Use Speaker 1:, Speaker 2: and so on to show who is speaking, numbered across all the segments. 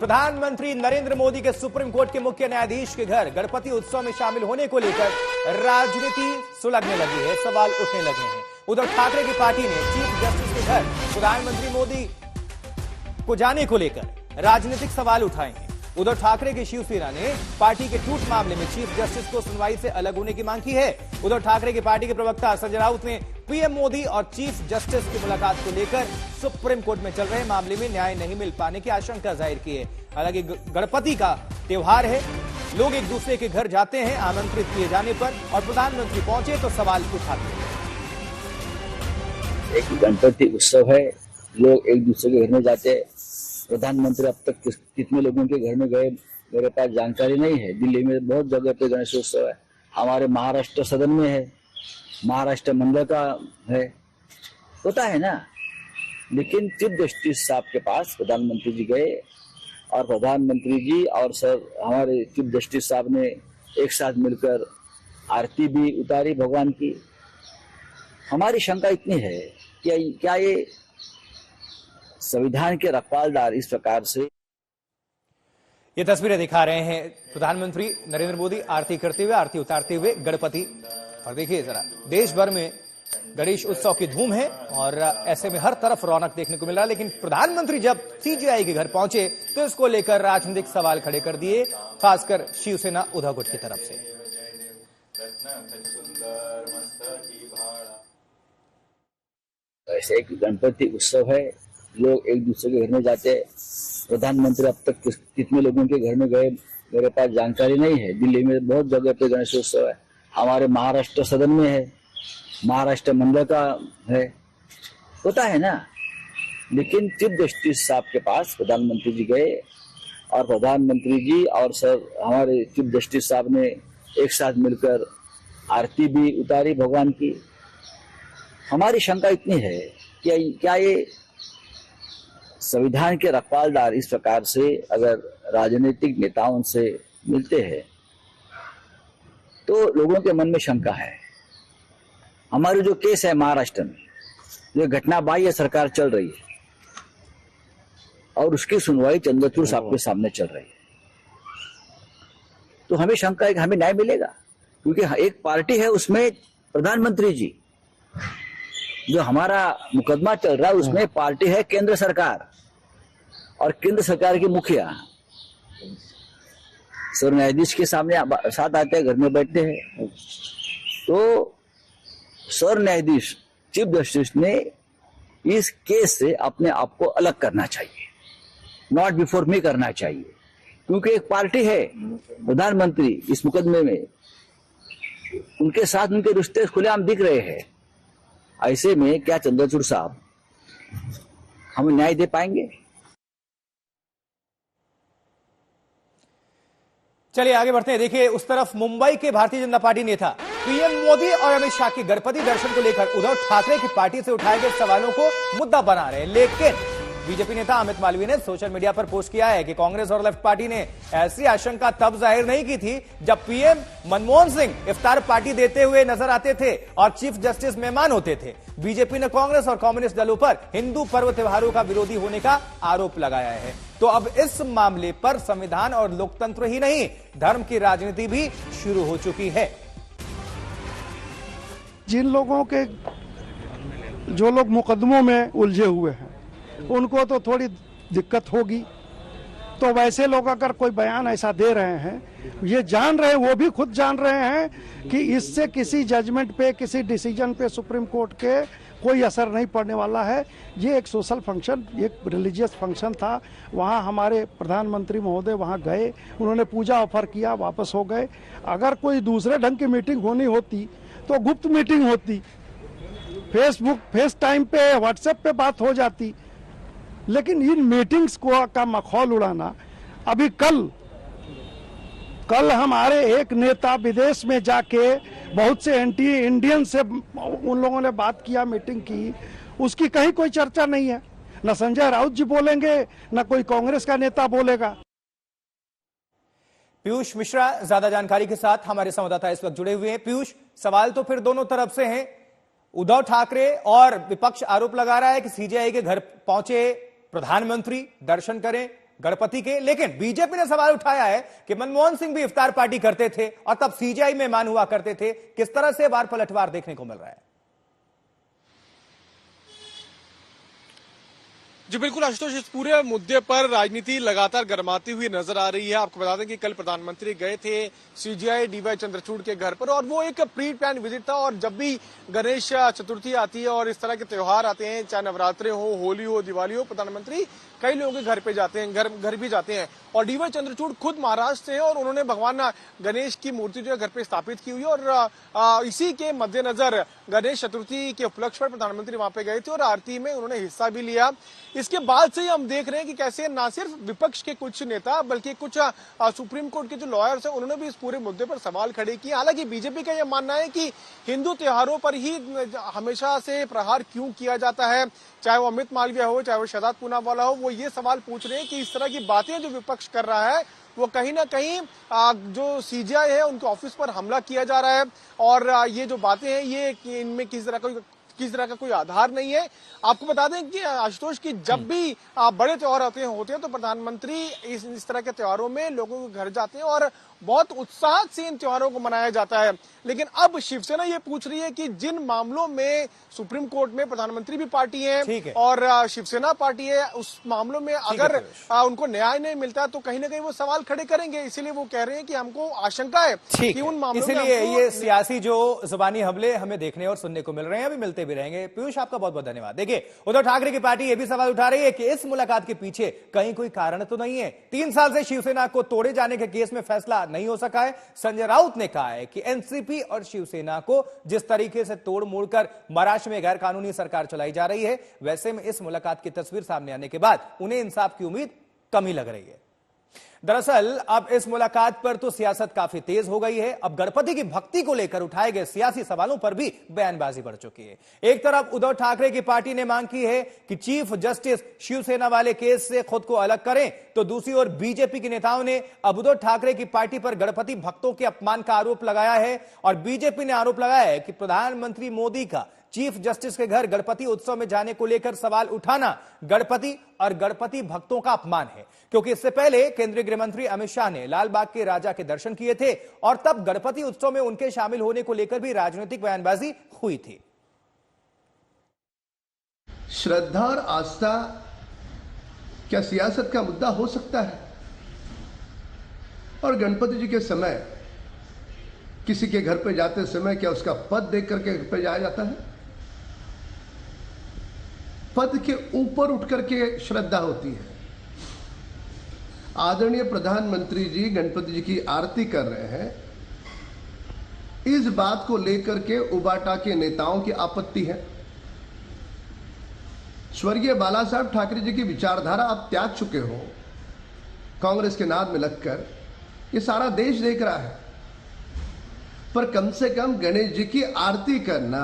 Speaker 1: प्रधानमंत्री नरेंद्र मोदी के supreme court के मुख्य न्यायाधीश के घर गणपति उत्सव में शामिल होने को लेकर राजनीति सुलगने लगी है, सवाल उठने लगे हैं। उधर ठाकरे की पार्टी ने चीफ जस्टिस के घर प्रधानमंत्री मोदी को जाने को लेकर राजनीतिक सवाल उठाए हैं। उधर ठाकरे की शिवसेना ने पार्टी के टूट मामले में चीफ जस्टिस को सुनवाई से अलग होने की मांग की है। उधर ठाकरे की पार्टी के प्रवक्ता संजय राउत ने पीएम मोदी और चीफ जस्टिस की मुलाकात को लेकर सुप्रीम कोर्ट में चल रहे मामले में न्याय नहीं मिल पाने की आशंका जाहिर की है। हालांकि गणपति का त्योहार है, लोग एक दूसरे के घर जाते हैं आमंत्रित किए जाने पर, और प्रधानमंत्री पहुंचे तो सवाल उठाते हैं।
Speaker 2: एक गणपति उत्सव है, लोग एक दूसरे के घर में जाते हैं। प्रधानमंत्री अब तक कितने लोगों के घर में गए मेरे पास जानकारी नहीं है। दिल्ली में बहुत जगह पे गणेशोत्सव है, हमारे महाराष्ट्र सदन में है, महाराष्ट्र मंडल का है, होता है ना। लेकिन चीफ जस्टिस साहब के पास प्रधानमंत्री जी गए और प्रधानमंत्री जी और सर हमारे चीफ जस्टिस साहब ने एक साथ मिलकर आरती भी उतारी भगवान की। हमारी शंका इतनी है कि क्या ये संविधान के रखवालदार इस प्रकार से
Speaker 1: ये तस्वीरें दिखा रहे हैं प्रधानमंत्री नरेंद्र मोदी आरती करते हुए, आरती उतारते हुए गणपति। और देखिए जरा, देश भर में गणेश उत्सव की धूम है और ऐसे में हर तरफ रौनक देखने को मिल रहा है। लेकिन प्रधानमंत्री जब सीजेआई के घर पहुंचे तो इसको लेकर राजनीतिक सवाल खड़े कर दिए, खासकर शिवसेना उद्धव गुट की तरफ से।
Speaker 2: ऐसे एक गणपति उत्सव है, लोग एक दूसरे के घर में जाते हैं। प्रधानमंत्री अब तक कितने लोगों के घर में गए मेरे पास जानकारी नहीं है। दिल्ली में बहुत जगह पे गणेशोत्सव है, हमारे महाराष्ट्र सदन में है, महाराष्ट्र मंडल का है, होता है ना। लेकिन चीफ जस्टिस साहब के पास प्रधानमंत्री जी गए और प्रधानमंत्री जी और सर हमारे चीफ जस्टिस साहब ने एक साथ मिलकर आरती भी उतारी भगवान की। हमारी शंका इतनी है कि क्या ये संविधान के रखवालदार इस प्रकार से अगर राजनीतिक नेताओं से मिलते हैं तो लोगों के मन में शंका है। हमारी जो केस है महाराष्ट्र में, जो घटना बाह्य सरकार चल रही है और उसकी सुनवाई चंद्रचूड़ साहब के सामने चल रही है, तो हमें शंका है कि हमें न्याय मिलेगा। क्योंकि एक पार्टी है उसमें प्रधानमंत्री जी, जो हमारा मुकदमा चल रहा है उसमें पार्टी है केंद्र सरकार, और केंद्र सरकार के मुखिया सर न्यायाधीश के सामने साथ आते हैं, घर में बैठते हैं। तो सर न्यायाधीश चीफ जस्टिस ने इस केस से अपने आप को अलग करना चाहिए, नॉट बिफोर मी करना चाहिए। क्योंकि एक पार्टी है प्रधानमंत्री इस मुकदमे में, उनके साथ उनके रिश्ते खुलेआम दिख रहे हैं। ऐसे में क्या चंद्रचूड़ साहब हमें न्याय दे पाएंगे?
Speaker 1: चलिए आगे बढ़ते हैं। देखिए, उस तरफ मुंबई के भारतीय जनता पार्टी नेता पीएम मोदी और अमित शाह के गणपति दर्शन को लेकर उद्धव ठाकरे की पार्टी से उठाए गए सवालों को मुद्दा बना रहे हैं। लेकिन बीजेपी नेता अमित मालवीय ने सोशल मीडिया पर पोस्ट किया है कि कांग्रेस और लेफ्ट पार्टी ने ऐसी आशंका तब जाहिर नहीं की थी जब पीएम मनमोहन सिंह इफ्तार पार्टी देते हुए नजर आते थे और चीफ जस्टिस मेहमान होते थे। बीजेपी ने कांग्रेस और कम्युनिस्ट दलों पर हिंदू पर्व त्योहारों का विरोधी होने का आरोप लगाया है। तो अब इस मामले पर संविधान और लोकतंत्र ही नहीं, धर्म की राजनीति भी शुरू हो चुकी है।
Speaker 3: जिन लोगों के जो लोग मुकदमों में उलझे हुए हैं उनको तो थोड़ी दिक्कत होगी। तो वैसे लोग अगर कोई बयान ऐसा दे रहे हैं, ये जान रहे हैं, वो भी खुद जान रहे हैं कि इससे किसी जजमेंट पे, किसी डिसीजन पे सुप्रीम कोर्ट के कोई असर नहीं पड़ने वाला है। ये एक सोशल फंक्शन, एक रिलीजियस फंक्शन था। वहाँ हमारे प्रधानमंत्री महोदय वहाँ गए, उन्होंने पूजा ऑफर किया, वापस हो गए। अगर कोई दूसरे ढंग की मीटिंग होनी होती तो गुप्त मीटिंग होती, फेसबुक, फेस टाइम पे, व्हाट्सएप पे बात हो जाती। लेकिन इन मीटिंग्स को का मखौल उड़ाना, अभी कल हमारे एक नेता विदेश में जाके बहुत से एंटी इंडियन से उन लोगों ने बात किया, मीटिंग की, उसकी कहीं कोई चर्चा नहीं है। न संजय राउत जी बोलेंगे, न कोई कांग्रेस का नेता बोलेगा।
Speaker 1: पीयूष मिश्रा ज्यादा जानकारी के साथ हमारे संवाददाता इस वक्त जुड़े हुए हैं। पीयूष, सवाल तो फिर दोनों तरफ से हैं। उद्धव ठाकरे और विपक्ष आरोप लगा रहा है कि सीजेआई के घर पहुंचे प्रधानमंत्री, दर्शन करें, गणपति के। लेकिन बीजेपी ने सवाल उठाया है कि मनमोहन सिंह भी इफ्तार पार्टी करते थे और तब सीजीआई मेहमान हुआ करते थे। किस तरह से वार पलटवार देखने को मिल रहा है?
Speaker 4: जी बिल्कुल आशुतोष, इस पूरे मुद्दे पर राजनीति लगातार गर्माती हुई नजर आ रही है। आपको बता दें कि कल प्रधानमंत्री गए थे सीजीआई डीवाई चंद्रचूड़ के घर पर और वो एक प्री प्लान विजिट था। और जब भी गणेश चतुर्थी आती है और इस तरह के त्योहार आते हैं, चाहे नवरात्रे हो, होली हो, दिवाली हो, प्रधानमंत्री कई लोगों के घर पे जाते हैं, घर भी जाते हैं। और डीवाई चंद्रचूड़ खुद महाराष्ट्र से है और उन्होंने भगवान गणेश की मूर्ति जो है घर पे स्थापित की हुई है। और इसी के मद्देनजर गणेश चतुर्थी के उपलक्ष्य पर प्रधानमंत्री वहां पे गए थे और आरती में उन्होंने हिस्सा भी लिया। इसके बाद से ही हम देख रहे हैं कि कैसे न सिर्फ विपक्ष के कुछ नेता बल्कि कुछ सुप्रीम कोर्ट के जो लॉयर्स हैं उन्होंने भी इस पूरे मुद्दे पर सवाल खड़े किए। हालांकि बीजेपी का यह मानना है कि हिंदू त्योहारों पर ही हमेशा से प्रहार क्यों किया जाता है, चाहे वो अमित मालवीय हो, चाहे वो शहजाद पूनावाला हो। वो ये सवाल पूछ रहे हैं कि इस तरह की बातें जो विपक्ष कर रहा है वो कहीं ना कहीं जो सीजीआई है उनके ऑफिस पर हमला किया जा रहा है। और ये जो बातें हैं ये इनमें किस तरह का कोई आधार नहीं है। आपको बता दें कि आशुतोष की जब भी बड़े त्योहार होते हैं तो प्रधानमंत्री इस तरह के त्योहारों में लोगों के घर जाते हैं और बहुत उत्साह से इन त्योहारों को मनाया जाता है। लेकिन अब शिवसेना ये पूछ रही है कि जिन मामलों में सुप्रीम कोर्ट में प्रधानमंत्री भी पार्टी है और शिवसेना पार्टी है, उस मामलों में अगर उनको न्याय नहीं मिलता तो कहीं ना कहीं वो सवाल खड़े करेंगे। इसीलिए वो कह रहे हैं कि हमको आशंका है कि उन मामलों में
Speaker 1: इसलिए ये सियासी जो जुबानी हमले हमें देखने और सुनने को मिल रहे हैं, अभी मिलते भी रहेंगे। पीयूष, आपका बहुत बहुत धन्यवाद। देखिए, उद्धव ठाकरे की पार्टी ये भी सवाल उठा रही है कि इस मुलाकात के पीछे कहीं कोई कारण तो नहीं है। 3 साल से शिवसेना को तोड़े जाने के केस में फैसला नहीं हो सका है। संजय राउत ने कहा है कि एनसीपी और शिवसेना को जिस तरीके से तोड़ मोड़कर महाराष्ट्र में गैर कानूनी सरकार चलाई जा रही है, वैसे में इस मुलाकात की तस्वीर सामने आने के बाद उन्हें इंसाफ की उम्मीद कम ही लग रही है। दरअसल अब इस मुलाकात पर तो सियासत काफी तेज हो गई है। अब गणपति की भक्ति को लेकर उठाए गए सियासी सवालों पर भी बयानबाजी बढ़ चुकी है। एक तरफ उद्धव ठाकरे की पार्टी ने मांग की है कि चीफ जस्टिस शिवसेना वाले केस से खुद को अलग करें, तो दूसरी ओर बीजेपी के नेताओं ने अब उद्धव ठाकरे की पार्टी पर गणपति भक्तों के अपमान का आरोप लगाया है। और बीजेपी ने आरोप लगाया है कि प्रधानमंत्री मोदी का चीफ जस्टिस के घर गणपति उत्सव में जाने को लेकर सवाल उठाना गणपति और गणपति भक्तों का अपमान है, क्योंकि इससे पहले केंद्रीय गृह मंत्री अमित शाह ने लाल बाग के राजा के दर्शन किए थे और तब गणपति उत्सव में उनके शामिल होने को लेकर भी राजनीतिक बयानबाजी हुई थी।
Speaker 5: श्रद्धा और आस्था क्या सियासत का मुद्दा हो सकता है? और गणपति जी के समय किसी के घर पे जाते समय क्या उसका पद देख करके घर पे जाया जाता है? पद के ऊपर उठ करके श्रद्धा होती है। आदरणीय प्रधानमंत्री जी गणपति जी की आरती कर रहे हैं, इस बात को लेकर के उबाटा के नेताओं की आपत्ति है। स्वर्गीय बाला साहब ठाकरे जी की विचारधारा आप त्याग चुके हो कांग्रेस के नाद में लगकर, ये सारा देश देख रहा है। पर कम से कम गणेश जी की आरती करना,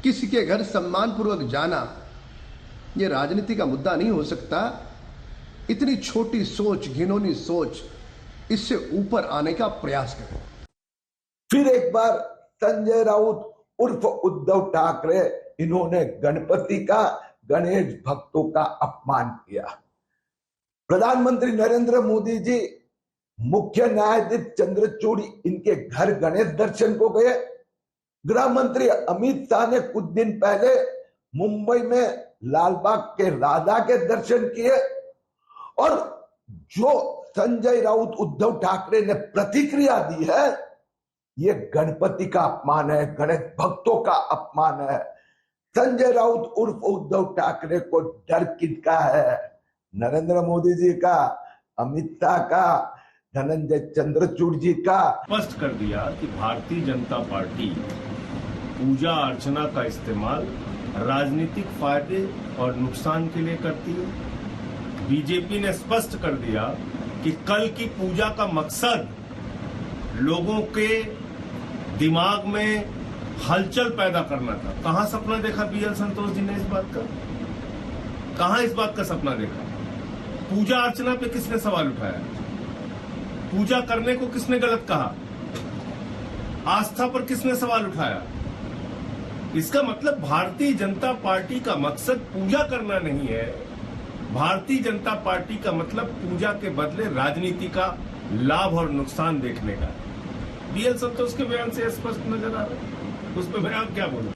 Speaker 5: किसी के घर सम्मानपूर्वक जाना, यह राजनीति का मुद्दा नहीं हो सकता। इतनी छोटी सोच, घिनौनी सोच, इससे ऊपर आने का प्रयास करें।
Speaker 6: फिर एक बार संजय राउत उर्फ उद्धव ठाकरे, इन्होंने गणपति का, गणेश भक्तों का अपमान किया। प्रधानमंत्री नरेंद्र मोदी जी मुख्य न्यायाधीश चंद्रचूड़ इनके घर गणेश दर्शन को गए। गृह मंत्री अमित शाह ने कुछ दिन पहले मुंबई में लालबाग के राजा के दर्शन किए। और जो संजय राउत उद्धव ठाकरे ने प्रतिक्रिया दी है, ये गणपति का अपमान है, गणेश भक्तों का अपमान है। संजय राउत उर्फ उद्धव ठाकरे को डर किसका है? नरेंद्र मोदी जी का, अमित शाह का, धनंजय चंद्रचूड़ जी का।
Speaker 7: स्पष्ट कर दिया कि भारतीय जनता पार्टी पूजा अर्चना का इस्तेमाल राजनीतिक फायदे और नुकसान के लिए करती है। बीजेपी ने स्पष्ट कर दिया कि कल की पूजा का मकसद लोगों के दिमाग में हलचल पैदा करना था। कहां सपना देखा बीएल संतोष जी ने इस बात का? कहां इस बात का सपना देखा? पूजा अर्चना पे किसने सवाल उठाया? पूजा करने को किसने गलत कहा? आस्था पर किसने सवाल उठाया? इसका मतलब भारतीय जनता पार्टी का मकसद पूजा करना नहीं है, भारतीय जनता पार्टी का मतलब पूजा के बदले राजनीति का लाभ और नुकसान देखने का। बीएल संतोष के बयान से स्पष्ट नजर आ रहा है, उस पर मैं आप क्या बोलूं।